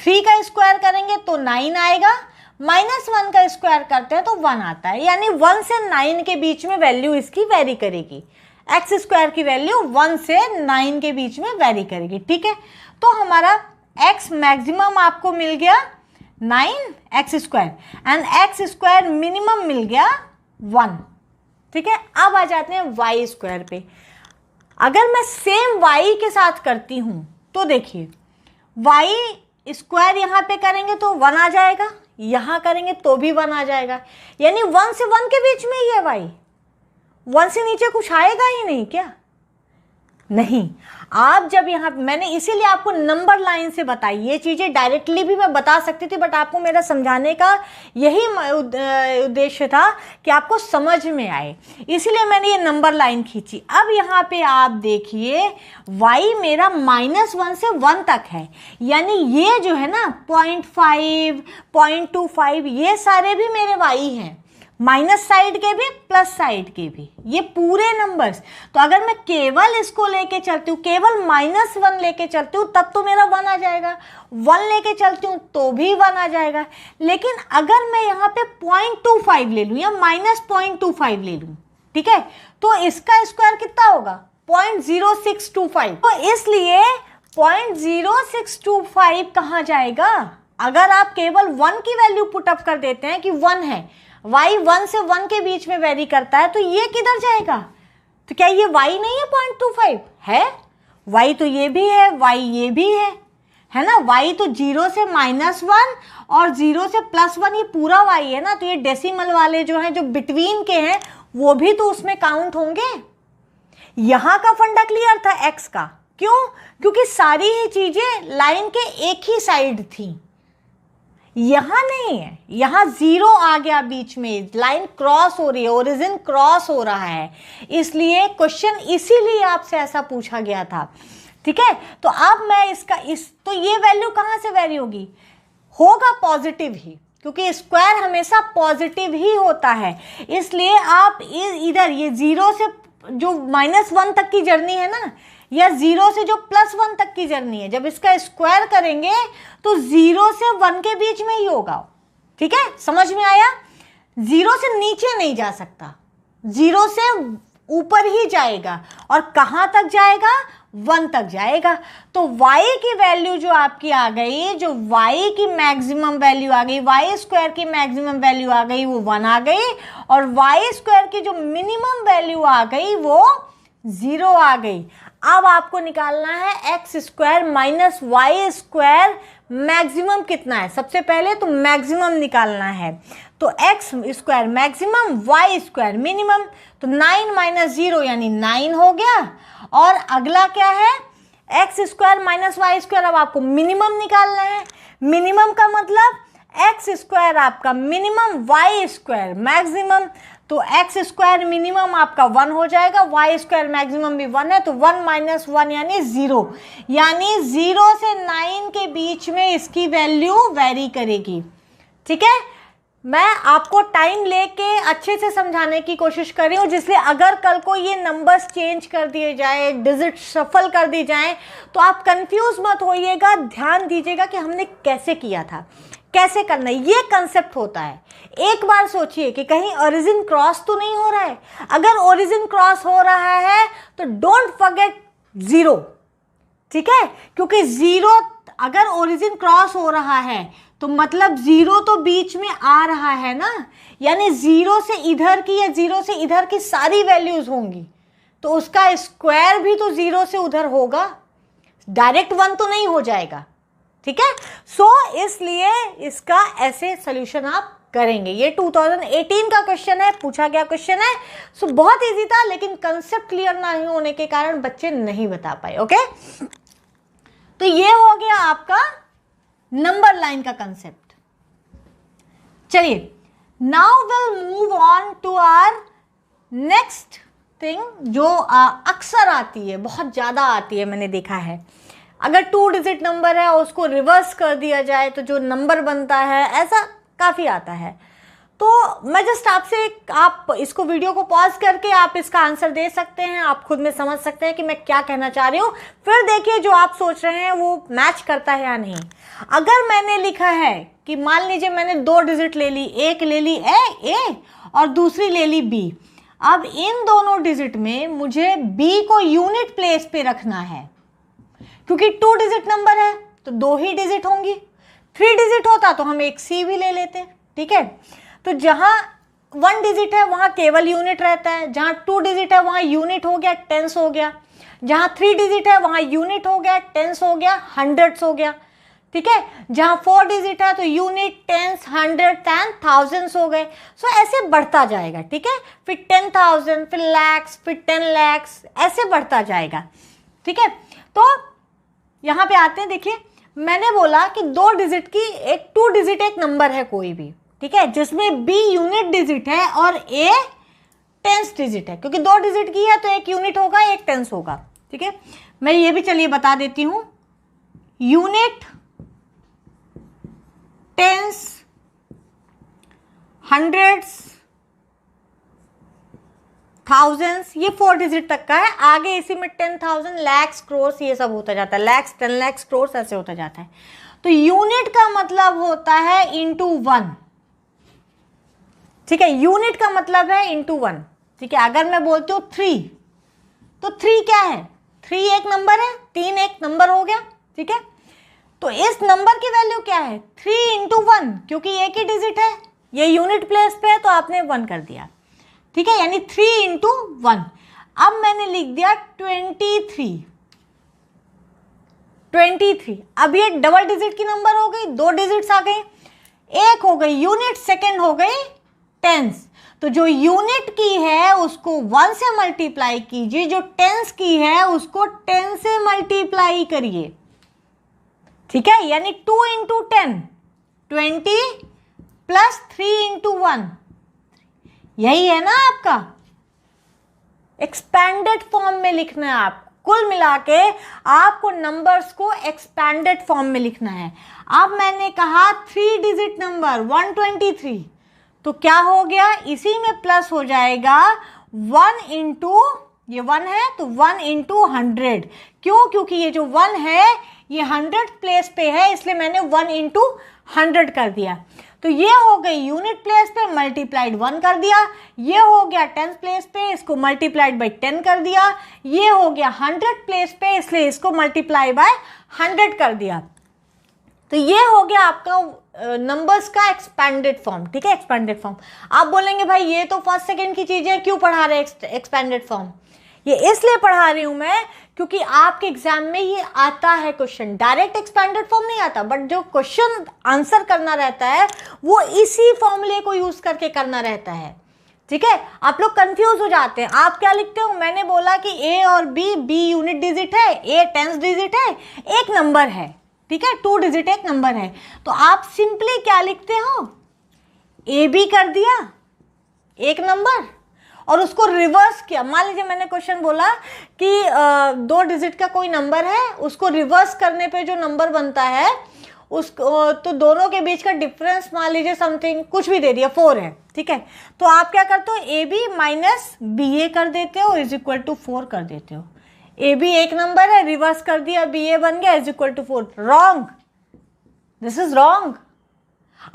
S2: 3 का स्क्वायर करेंगे तो 9 आएगा, -1 का स्क्वायर करते हैं तो 1 आता है, यानी 1 से 9 के बीच में वैल्यू इसकी वेरी करेगी। एक्स स्क्वायर की वैल्यू 1 से 9 के बीच में वेरी करेगी, ठीक है। तो हमारा एक्स मैक्सिमम आपको मिल गया 9 X square and X square minimum मिल गया 1, ठीक है। अब आ जाते हैं वाई स्क्वायर पे। अगर मैं सेम वाई के साथ करती हूँ तो देखिए वाई स्क्वायर यहाँ पे करेंगे तो 1 आ जाएगा, यहाँ करेंगे तो भी 1 आ जाएगा, यानी 1 से 1 के बीच में ही है वाई, 1 से नीचे कुछ आएगा ही नहीं क्या, नहीं। आप जब यहाँ, मैंने इसीलिए आपको नंबर लाइन से बताई, ये चीज़ें डायरेक्टली भी मैं बता सकती थी, बट आपको मेरा समझाने का यही उद्देश्य था कि आपको समझ में आए, इसीलिए मैंने ये नंबर लाइन खींची। अब यहाँ पे आप देखिए y मेरा -1 से 1 तक है, यानी ये जो है ना 0.5, 0.25 ये सारे भी मेरे y हैं, माइनस साइड के भी प्लस साइड के भी, ये पूरे नंबर्स। तो अगर मैं केवल इसको लेके चलती हूँ, केवल -1 लेके चलती हूँ तब तो मेरा 1 आ जाएगा, 1 लेके चलती हूँ तो भी 1 आ जाएगा। लेकिन अगर मैं यहाँ पे 0.25 ले लूँ या -0.25 ले लूँ, ठीक है, तो इसका स्क्वायर कितना होगा 0.0625। तो इसलिए 0.0625 कहाँ जाएगा, अगर आप केवल 1 की वैल्यू पुटअप कर देते हैं कि 1 है, y 1 से 1 के बीच में वेरी करता है, तो ये किधर जाएगा, तो क्या ये y नहीं है 0.25 है, y तो ये भी है, y ये भी है ना, y तो 0 से -1 और 0 से +1 ये पूरा y है ना, तो ये डेसिमल वाले जो हैं, जो बिटवीन के हैं, वो भी तो उसमें काउंट होंगे। यहाँ का फंडा क्लियर था x का, क्यों, क्योंकि सारी ही चीजें लाइन के एक ही साइड थी, यहाँ नहीं है, यहाँ 0 आ गया बीच में, लाइन क्रॉस हो रही है, ओरिजिन क्रॉस हो रहा है, इसलिए क्वेश्चन इसीलिए आपसे ऐसा पूछा गया था, ठीक है। तो अब मैं तो ये वैल्यू कहाँ से वेरी होगा पॉजिटिव ही, क्योंकि स्क्वायर हमेशा पॉजिटिव ही होता है, इसलिए आप इधर ये 0 से जो -1 तक की जर्नी है ना, या 0 से जो +1 तक की जर्नी है, जब इसका स्क्वायर करेंगे तो 0 से 1 के बीच में ही होगा, ठीक है, समझ में आया। 0 से नीचे नहीं जा सकता, 0 से ऊपर ही जाएगा, और कहाँ तक जाएगा, 1 तक जाएगा। तो y की वैल्यू जो आपकी आ गई, जो y की मैक्सिमम वैल्यू आ गई, वाई स्क्वायर की मैक्सिमम वैल्यू आ गई, वो 1 आ गई, और वाई स्क्वायर की जो मिनिमम वैल्यू आ गई वो 0 आ गई। अब आपको निकालना है x square minus y square maximum कितना है, सबसे पहले तो मैक्सिमम निकालना है, तो x square maximum y square minimum, तो 9 - 0 यानी 9 हो गया। और अगला क्या है, x square minus y square, अब आपको मिनिमम निकालना है, मिनिमम का मतलब एक्स स्क्वायर आपका मिनिमम, वाई स्क्वायर मैक्सिमम, तो एक्स स्क्वायर मिनिमम आपका 1 हो जाएगा, वाई स्क्वायर मैक्सिमम भी 1 है, तो 1 - 1 यानी 0, यानी 0 से 9 के बीच में इसकी वैल्यू वेरी करेगी, ठीक है। मैं आपको टाइम लेके अच्छे से समझाने की कोशिश कर रही हूँ, जिसलिए अगर कल को ये नंबर्स चेंज कर दिए जाए, डिजिट शफल कर दी जाए, तो आप कंफ्यूज मत होइएगा, ध्यान दीजिएगा कि हमने कैसे किया था, कैसे करना है, ये कंसेप्ट होता है। एक बार सोचिए कि कहीं ओरिजिन क्रॉस तो नहीं हो रहा है। अगर ओरिजिन क्रॉस हो रहा है तो डोंट फॉरगेट जीरो, ठीक है, क्योंकि जीरो अगर ओरिजिन क्रॉस हो रहा है तो मतलब जीरो तो बीच में आ रहा है ना, यानी जीरो से इधर की या जीरो से इधर की सारी वैल्यूज होंगी, तो उसका स्क्वायर भी तो जीरो से उधर होगा, डायरेक्ट वन तो नहीं हो जाएगा, ठीक है। सो इसलिए इसका ऐसे सोल्यूशन आप करेंगे। ये 2018 का क्वेश्चन है, पूछा गया क्वेश्चन है। सो बहुत इजी था, लेकिन कंसेप्ट क्लियर नहीं होने के कारण बच्चे नहीं बता पाए। ओके, तो ये हो गया आपका नंबर लाइन का कंसेप्ट। चलिए, now will move on to our next thing, जो अक्सर आती है, बहुत ज़्यादा आती है, मैंने देखा है। अगर 2 डिजिट नंबर है और उसको रिवर्स कर दिया जाए तो जो नंबर बनता है, ऐसा काफ़ी आता है। तो मैं जस्ट आपसे, आप इसको वीडियो को पॉज करके आप इसका आंसर दे सकते हैं, आप खुद में समझ सकते हैं कि मैं क्या कहना चाह रही हूँ। फिर देखिए जो आप सोच रहे हैं वो मैच करता है या नहीं। अगर मैंने लिखा है कि मान लीजिए मैंने 2 डिजिट ले ली, एक ले ली ए और दूसरी ले ली बी। अब इन दोनों डिजिट में मुझे बी को यूनिट प्लेस पे रखना है, क्योंकि 2 डिजिट नंबर है तो 2 ही डिजिट होंगी। 3 डिजिट होता तो हम एक सी भी ले लेते, ठीक है। तो जहां 1 डिजिट है वहां केवल यूनिट रहता है, जहां 2 डिजिट है वहां यूनिट हो गया, टेंस हो गया, जहां 3 डिजिट है वहां यूनिट हो गया, टेंस हो गया, हंड्रेड्स हो गया, ठीक है। जहां 4 डिजिट है तो unit, tens, hundred and thousands हो गए। सो ऐसे बढ़ता जाएगा, ठीक है। फिर 10,000, फिर लैक्स, फिर 10 लैक्स, ऐसे बढ़ता जाएगा, ठीक है। तो यहां पे आते हैं, देखिए मैंने बोला कि 2 डिजिट की एक 2 डिजिट एक नंबर है कोई भी, ठीक है, जिसमें बी यूनिट डिजिट है और ए टेंस डिजिट है, क्योंकि 2 डिजिट की है तो एक यूनिट होगा, एक टेंस होगा, ठीक है। मैं ये भी चलिए बता देती हूं, यूनिट, टेंस, हंड्रेड्स, थाउजेंड्स, ये 4 डिजिट तक का है। आगे इसी में 10,000, लैक्स, क्रोर्स, ये सब होता जाता है, लैक्स, 10 लैक्स, क्रोर्स, ऐसे होता जाता है। तो यूनिट का मतलब होता है इंटू 1, ठीक है। यूनिट का मतलब है इंटू 1, ठीक है। अगर मैं बोलती हूँ 3, तो 3 क्या है? 3 एक नंबर है, 3 एक नंबर हो गया, ठीक है। तो इस नंबर की वैल्यू क्या है? 3 इंटू 1, क्योंकि एक ही डिजिट है, ये यूनिट प्लेस पे है तो आपने 1 कर दिया, ठीक है, यानी 3 इंटू 1। अब मैंने लिख दिया 23। अब ये डबल डिजिट की नंबर हो गई, 2 डिजिट्स आ गई, एक हो गई यूनिट, सेकंड हो गई टेंस। तो जो यूनिट की है उसको 1 से मल्टीप्लाई कीजिए, जो टेंस की है उसको 10 से मल्टीप्लाई करिए, ठीक है। यानी 2 इंटू 10, 20 प्लस 3 इंटू 1, यही है ना आपका। एक्सपैंडेड फॉर्म में लिखना है आपको, कुल मिला के आपको नंबर्स को एक्सपैंडेड फॉर्म में लिखना है। अब मैंने कहा 3 डिजिट नंबर 123, तो क्या हो गया, इसी में प्लस हो जाएगा 1 इंटू, ये 1 है तो 1 इंटू 100। क्यों? क्योंकि ये जो 1 है ये 100 प्लेस पे है, इसलिए मैंने 1 इंटू 100 कर दिया। तो ये हो गई यूनिट प्लेस पे, मल्टीप्लाइड 1 कर दिया। ये हो गया 10 प्लेस पे, इसको मल्टीप्लाइड बाई 10 कर दिया। ये हो गया 100 प्लेस पे, इसलिए इसको मल्टीप्लाई बाय 100 कर दिया। तो ये हो गया आपका नंबर्स का एक्सपैंडेड फॉर्म, ठीक है, एक्सपैंडेड फॉर्म। आप बोलेंगे भाई ये तो फर्स्ट सेकंड की चीजें, क्यों पढ़ा रहे एक्सपैंडेड फॉर्म? ये इसलिए पढ़ा रही हूं मैं क्योंकि आपके एग्जाम में ये आता है क्वेश्चन। डायरेक्ट एक्सपैंडेड फॉर्म नहीं आता, बट जो क्वेश्चन आंसर करना रहता है वो इसी फॉर्मूले को यूज करके करना रहता है, ठीक है। आप लोग कंफ्यूज हो जाते हैं, आप क्या लिखते हो? मैंने बोला कि ए और बी यूनिट डिजिट है, ए टेंस डिजिट है, एक नंबर है, ठीक है, 2 डिजिट एक नंबर है। तो आप सिंपली क्या लिखते हो? ए बी कर दिया एक नंबर और उसको रिवर्स किया। मान लीजिए मैंने क्वेश्चन बोला कि 2 डिजिट का कोई नंबर है, उसको रिवर्स करने पे जो नंबर बनता है तो दोनों के बीच का डिफरेंस मान लीजिए समथिंग कुछ भी दे दिया 4 है, ठीक है। तो आप क्या करते हो, ए बी माइनस बी ए कर देते हो इज इक्वल टू 4 कर देते हो। ए बी एक नंबर है, रिवर्स कर दिया, बी ए बन गया is equal to 4। Wrong, this is wrong.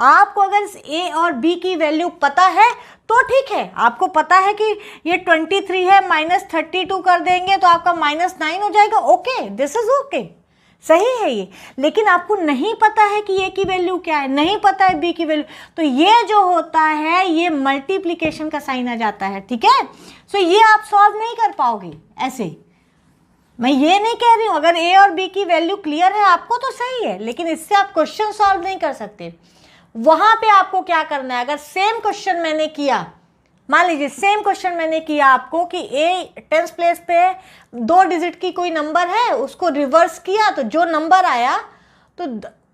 S2: आपको अगर ए और बी की वैल्यू पता है तो ठीक है, आपको पता है कि ये 23 है, माइनस 32 कर देंगे तो आपका -9 हो जाएगा, ओके, दिस इज ओके, सही है ये। लेकिन आपको नहीं पता है कि ए की वैल्यू क्या है, नहीं पता है बी की वैल्यू, तो ये जो होता है ये मल्टीप्लीकेशन का साइन आ जाता है, ठीक है। सो ये आप सॉल्व नहीं कर पाओगे ऐसे। मैं ये नहीं कह रही हूं, अगर ए और बी की वैल्यू क्लियर है आपको तो सही है, लेकिन इससे आप क्वेश्चन सॉल्व नहीं कर सकते। वहां पे आपको क्या करना है, अगर सेम क्वेश्चन मैंने किया, मान लीजिए सेम क्वेश्चन मैंने किया आपको कि ए 10th प्लेस पे 2 डिजिट की कोई नंबर है, उसको रिवर्स किया तो जो नंबर आया तो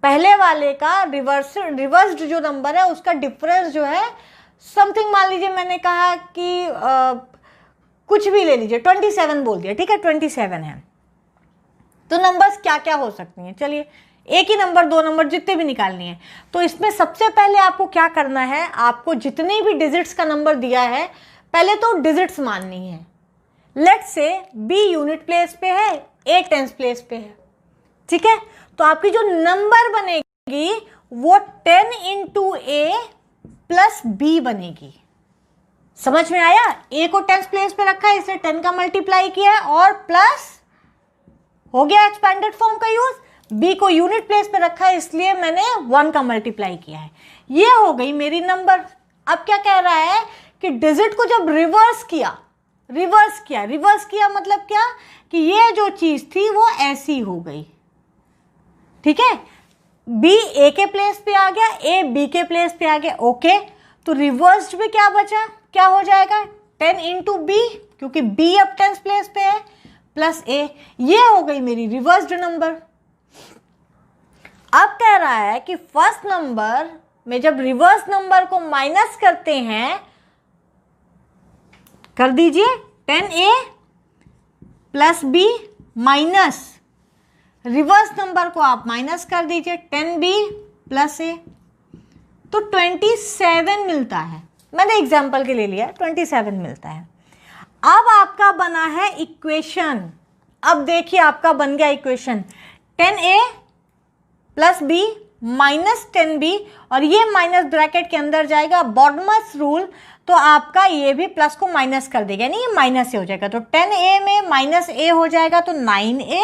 S2: पहले वाले का रिवर्स्ड जो नंबर है उसका डिफरेंस जो है समथिंग, मान लीजिए मैंने कहा कि कुछ भी ले लीजिए, 27 बोल दिया, ठीक है, 27 है। तो नंबर्स क्या क्या हो सकती हैं, चलिए एक ही नंबर, 2 नंबर, जितने भी निकालनी है। तो इसमें सबसे पहले आपको क्या करना है, आपको जितनी भी डिजिट्स का नंबर दिया है पहले तो डिजिट्स माननी है। Let's say B unit place पे है, ए 10th प्लेस पे है, ठीक है। तो आपकी जो नंबर बनेगी वो 10 इंटू ए प्लस बी बनेगी। समझ में आया, ए को 10th प्लेस पे रखा है इसलिए 10 का मल्टीप्लाई किया है और प्लस हो गया एक्सपेंडेड फॉर्म का यूज, बी को यूनिट प्लेस पे रखा है इसलिए मैंने 1 का मल्टीप्लाई किया है। ये हो गई मेरी नंबर। अब क्या कह रहा है कि डिजिट को जब रिवर्स किया मतलब क्या कि ये जो चीज थी वो ऐसी हो गई, ठीक है। बी ए के प्लेस पे आ गया, ए बी के प्लेस पे आ गया, ओके। तो रिवर्स्ड में क्या बचा, क्या हो जाएगा, 10 इंटू बी, क्योंकि बी अब 10th प्लेस पे है, प्लस ए। ये हो गई मेरी रिवर्स्ड नंबर। अब कह रहा है कि फर्स्ट नंबर में जब रिवर्स नंबर को माइनस करते हैं, कर दीजिए 10a plus b minus reverse number को आप माइनस कर दीजिए 10b प्लस ए, तो 27 मिलता है। मैंने एग्जाम्पल के लिए लिया, 27 मिलता है। अब आपका बना है इक्वेशन। अब देखिए आपका बन गया equation 10a plus b minus 10b, और ये माइनस ब्रैकेट के अंदर जाएगा, बॉडमस रूल, तो आपका ये भी प्लस को माइनस कर देगा, यानी ये माइनस से हो जाएगा। तो 10a में माइनस a हो जाएगा तो 9a,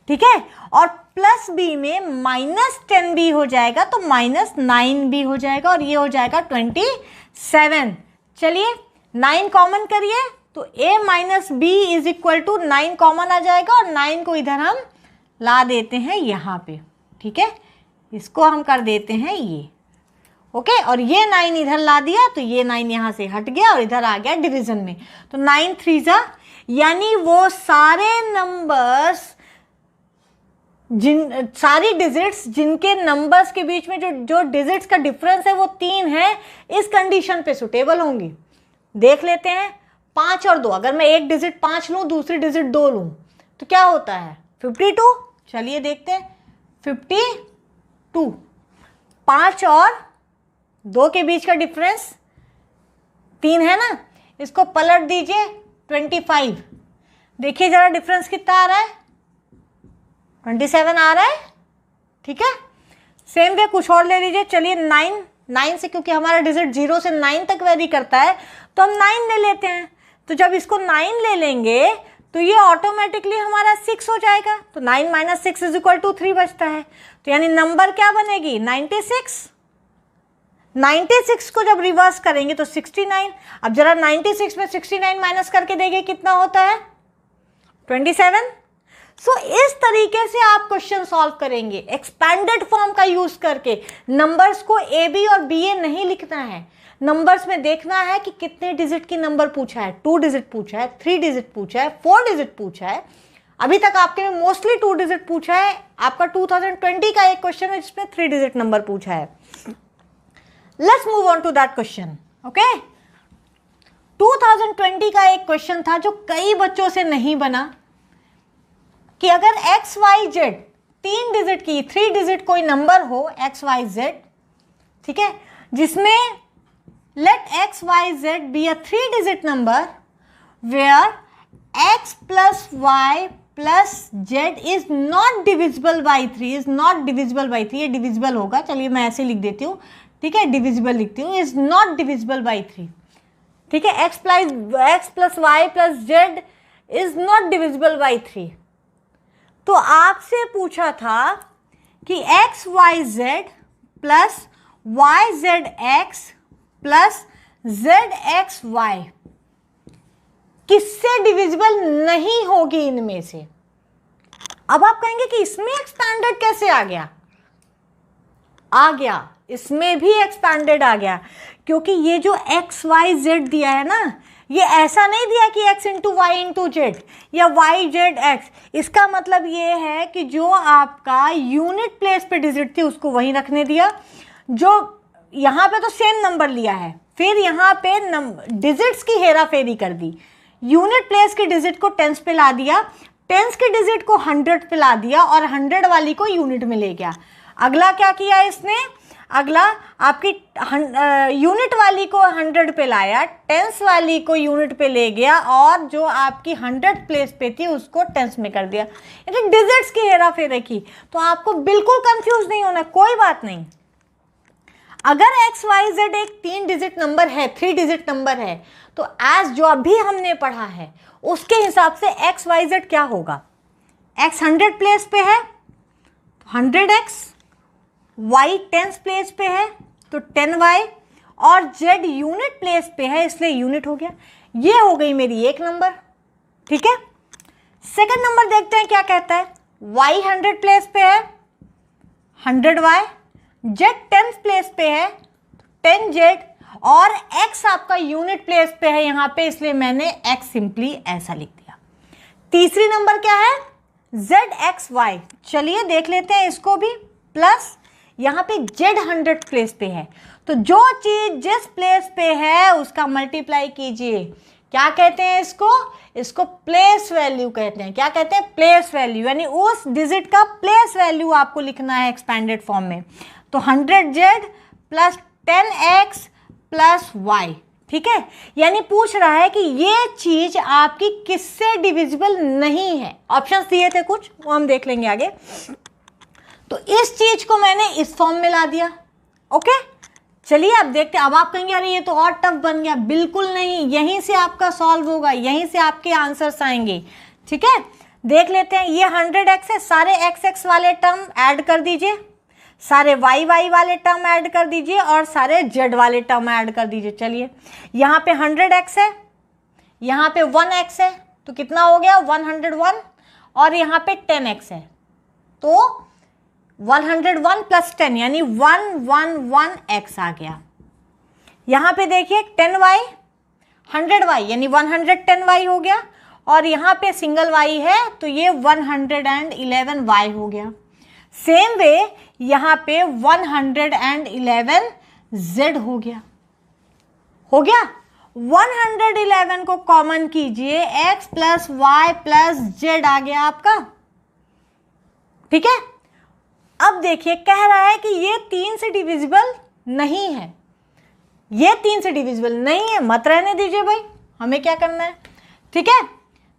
S2: ठीक है, और प्लस b में माइनस 10b हो जाएगा तो माइनस 9b हो जाएगा, और ये हो जाएगा 27। चलिए 9 कॉमन करिए तो a minus B is equal to 9 common आ जाएगा, और 9 को इधर हम ला देते हैं यहाँ पे, ठीक है, इसको हम कर देते हैं ये, ओके। और ये 9 इधर ला दिया तो ये 9 यहाँ से हट गया और इधर आ गया डिवीजन में, तो 9 3 जा, यानी वो सारे नंबर्स सारी डिजिट्स जिनके नंबर्स के बीच में जो डिजिट्स का डिफरेंस है वो 3 है, इस कंडीशन पे सुटेबल होंगी। देख लेते हैं 5 और 2, अगर मैं एक डिजिट 5 लूँ दूसरी डिजिट 2 लूँ तो क्या होता है 52। चलिए देखते हैं 52, 5 और 2 के बीच का डिफरेंस 3 है ना, इसको पलट दीजिए 25, देखिए जरा डिफरेंस कितना आ रहा है, 27 आ रहा है, ठीक है। सेम वे कुछ और ले लीजिए, चलिए 9 से, क्योंकि हमारा डिजिट 0 से 9 तक वेरी करता है तो हम 9 ले लेते हैं। तो जब इसको 9 ले लेंगे तो ये ऑटोमेटिकली हमारा 6 हो जाएगा, तो 9 माइनस 6 इज इक्वल टू 3 बचता है, तो यानी नंबर क्या बनेगी 96। 96 को जब रिवर्स करेंगे तो 69। अब जरा 96 में 69 माइनस करके देंगे कितना होता है 27। सो इस तरीके से आप क्वेश्चन सॉल्व करेंगे एक्सपेंडेड फॉर्म का यूज करके। नंबर्स को ए बी और बी ए नहीं लिखना है, नंबर्स में देखना है कि कितने डिजिट की नंबर पूछा है, 2 डिजिट पूछा है, 3 डिजिट पूछा है, 4 डिजिट पूछा है। अभी तक आपके में मोस्टली 2 डिजिट पूछा है, आपका 2020 का एक क्वेश्चन है जिसमें 3 डिजिट नंबर पूछा है। Let's move on to that question, okay. 2020 का एक क्वेश्चन था जो कई बच्चों से नहीं बना कि अगर XYZ 3 डिजिट की 3 डिजिट कोई नंबर हो एक्स वाई जेड, ठीक है, जिसमें let x y z be a 3 digit number where x plus Y plus z is not divisible by 3, is not divisible by 3, ये डिविजिबल होगा, चलिए मैं ऐसे लिख देती हूँ, ठीक है, डिविजिबल लिखती हूँ, इज नॉट डिविजिबल बाई 3, ठीक है, x plus Y plus z is not divisible by 3। तो आपसे पूछा था कि x y z plus y z x plus z x y किससे डिविजिबल नहीं होगी इनमें से। अब आप कहेंगे कि इसमें एक्सपैंडेड कैसे आ गया? आ गया, इसमें भी एक्सपैंडेड आ गया, क्योंकि ये जो एक्स वाई जेड दिया है ना, ये ऐसा नहीं दिया कि x into y into z या y जेड एक्स। इसका मतलब ये है कि जो आपका यूनिट प्लेस पे डिजिट थी उसको वहीं रखने दिया, जो यहाँ पे तो सेम नंबर लिया है, फिर यहाँ पे डिजिट्स की हेरा फेरी कर दी, यूनिट प्लेस के डिजिट को टेंस पे ला दिया, टेंस के डिजिट को 100 पे ला दिया और 100 वाली को यूनिट में ले गया। अगला क्या किया इसने? अगला आपकी यूनिट वाली को 100 पे लाया, टेंस वाली को यूनिट पे ले गया और जो आपकी 100 प्लेस पे थी उसको टेंस में कर दिया, यानी डिजिट्स की हेरा फेरी की। तो आपको बिल्कुल कंफ्यूज नहीं होना, कोई बात नहीं। अगर एक्स वाई जेड एक 3 डिजिट नंबर है, 3 डिजिट नंबर है, तो एज जो अभी हमने पढ़ा है उसके हिसाब से एक्स वाई जेड क्या होगा? एक्स 100 प्लेस पे है तो 100x, y टेंस प्लेस पे है तो 10y और z यूनिट प्लेस पे है इसलिए यूनिट हो गया। ये हो गई मेरी एक नंबर, ठीक है। सेकंड नंबर देखते हैं क्या कहता है। y 100 प्लेस पे है 100y, z टेंस प्लेस पे है 10z और x आपका यूनिट प्लेस पे है यहां पे, इसलिए मैंने x सिंपली ऐसा लिख दिया। तीसरी नंबर क्या है? zxy, चलिए देख लेते हैं इसको भी। प्लस यहाँ पे z 100 प्लेस पे है तो जो चीज जिस प्लेस पे है उसका मल्टीप्लाई कीजिए। क्या कहते हैं इसको? इसको प्लेस वैल्यू कहते हैं। क्या कहते हैं? प्लेस वैल्यू, यानी उस डिजिट का प्लेस वैल्यू आपको लिखना है एक्सपैंडेड फॉर्म में। तो 100z plus 10x plus y, ठीक है। यानी पूछ रहा है कि ये चीज आपकी किससे डिविजिबल नहीं है। ऑप्शंस दिए थे कुछ, वो हम देख लेंगे आगे। तो इस चीज को मैंने इस फॉर्म में ला दिया, ओके। चलिए अब देखते हैं। अब आप कहेंगे अरे ये तो और टफ बन गया। बिल्कुल नहीं, यहीं से आपका सॉल्व होगा, यहीं से आपके आंसर्स आएंगे, ठीक है। देख लेते हैं। ये 100x है, सारे x वाले टर्म ऐड कर दीजिए, सारे y वाले टर्म ऐड कर दीजिए और सारे z वाले टर्म ऐड कर दीजिए। चलिए यहाँ पे 100x है, यहाँ पे 1x है तो कितना हो गया? 101 और यहाँ पे 10x है तो 101 प्लस 10 यानी 111x आ गया। यहाँ पे देखिए 10y 100y यानी 110y हो गया और यहाँ पे सिंगल y है तो ये 111y हो गया। सेम वे यहाँ पे 111z हो गया। हो गया 111 को कॉमन कीजिए, x plus Y plus Z आ गया आपका, ठीक है। अब देखिए कह रहा है कि ये 3 से डिविजिबल नहीं है, ये 3 से डिविजिबल नहीं है, मत रहने दीजिए भाई, हमें क्या करना है, ठीक है।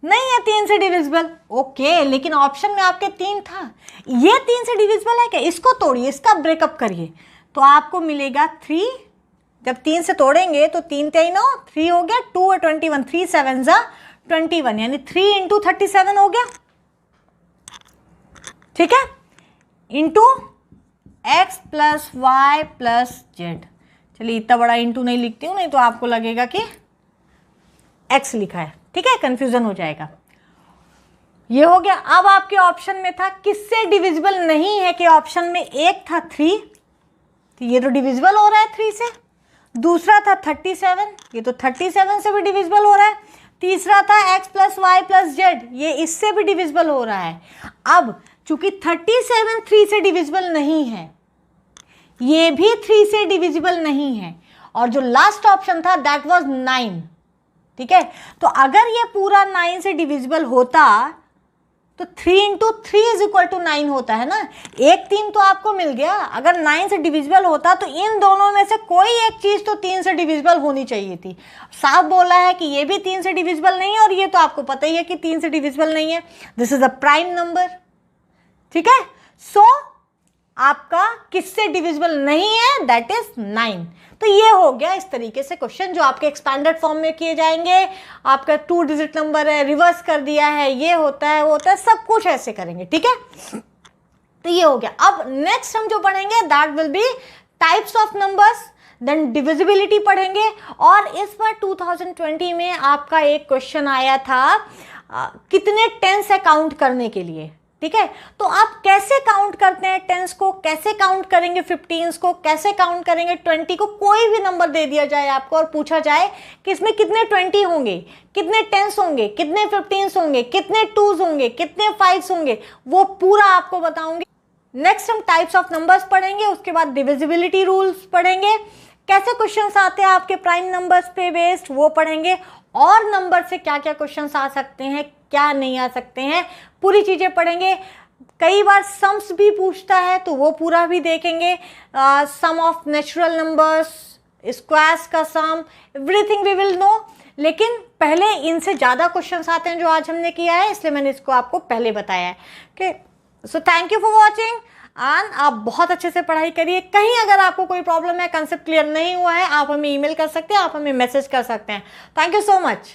S2: नहीं है 3 से डिविजिबल, ओके, लेकिन ऑप्शन में आपके 3 था, ये 3 से डिविजिबल है क्या? इसको तोड़िए, इसका ब्रेकअप करिए तो आपको मिलेगा 3। जब 3 से तोड़ेंगे तो 3 3 9 3 हो गया, 2 और 21, 3 7 21 यानी 3 इंटू 37 हो गया, ठीक है, into x plus Y plus z. चलिए इतना बड़ा इंटू नहीं लिखती हूँ, नहीं तो आपको लगेगा कि एक्स लिखा है, ठीक है, कंफ्यूजन हो जाएगा। ये हो गया। अब आपके ऑप्शन में था किससे डिविजिबल नहीं है, कि ऑप्शन में एक था 3 तो ये तो डिविजिबल हो रहा है 3 से, दूसरा था 37, ये तो 37 से भी डिविजिबल हो रहा है, तीसरा था x plus Y plus z, ये इससे भी डिविजिबल हो रहा है। अब चूंकि 37 3 से डिविजिबल नहीं है, ये भी 3 से डिविजिबल नहीं है और जो लास्ट ऑप्शन था दैट वाज 9, ठीक है। तो अगर ये पूरा 9 से डिविजिबल होता तो 3 इंटू 3 इज इक्वल टू 9 होता है ना। एक 3 तो आपको मिल गया, अगर 9 से डिविजिबल होता तो इन दोनों में से कोई एक चीज तो 3 से डिविजिबल होनी चाहिए थी। साफ बोला है कि ये भी 3 से डिविजिबल नहीं है, और ये तो आपको पता ही है कि 3 से डिविजिबल नहीं है। This is a prime number, ठीक है। सो आपका किससे डिविजिबल नहीं है, दैट इज 9। तो ये हो गया इस तरीके से क्वेश्चन जो आपके एक्सपैंडेड फॉर्म में किए जाएंगे। आपका 2 डिजिट नंबर है, रिवर्स कर दिया है, ये होता है वो होता है, सब कुछ ऐसे करेंगे, ठीक है। तो ये हो गया। अब नेक्स्ट हम जो पढ़ेंगे that will be types of numbers, then divisibility पढ़ेंगे। और इस बार 2020 में आपका एक क्वेश्चन आया था कितने टेंस है काउंट करने के लिए, ठीक है। तो आप कैसे काउंट करते हैं टेंस को, कैसे काउंट करेंगे 15s को, कैसे काउंट करेंगे 20 को। कोई भी नंबर दे दिया जाए आपको और पूछा जाए कि इसमें कितने 20 होंगे, कितने टेंस होंगे, कितने 15s होंगे, कितने 2s होंगे, कितने 5s होंगे, वो पूरा आपको बताऊंगी। नेक्स्ट हम टाइप्स ऑफ नंबर्स पढ़ेंगे, उसके बाद डिविजिबिलिटी रूल्स पढ़ेंगे, कैसे क्वेश्चंस आते हैं आपके प्राइम नंबर्स पे बेस्ड वो पढ़ेंगे, और नंबर से क्या क्या क्वेश्चंस आ सकते हैं, क्या नहीं आ सकते हैं, पूरी चीजें पढ़ेंगे। कई बार सम्स भी पूछता है तो वो पूरा भी देखेंगे, सम ऑफ नेचुरल नंबर्स, स्क्वायर्स का सम, एवरीथिंग वी विल नो। लेकिन पहले इनसे ज़्यादा क्वेश्चंस आते हैं जो आज हमने किया है, इसलिए मैंने इसको आपको पहले बताया है। Okay, so thank you for watching and आप बहुत अच्छे से पढ़ाई करिए। कहीं अगर आपको कोई प्रॉब्लम है, कंसेप्ट क्लियर नहीं हुआ है, आप हमें ईमेल कर सकते हैं, आप हमें मैसेज कर सकते हैं। Thank you so much.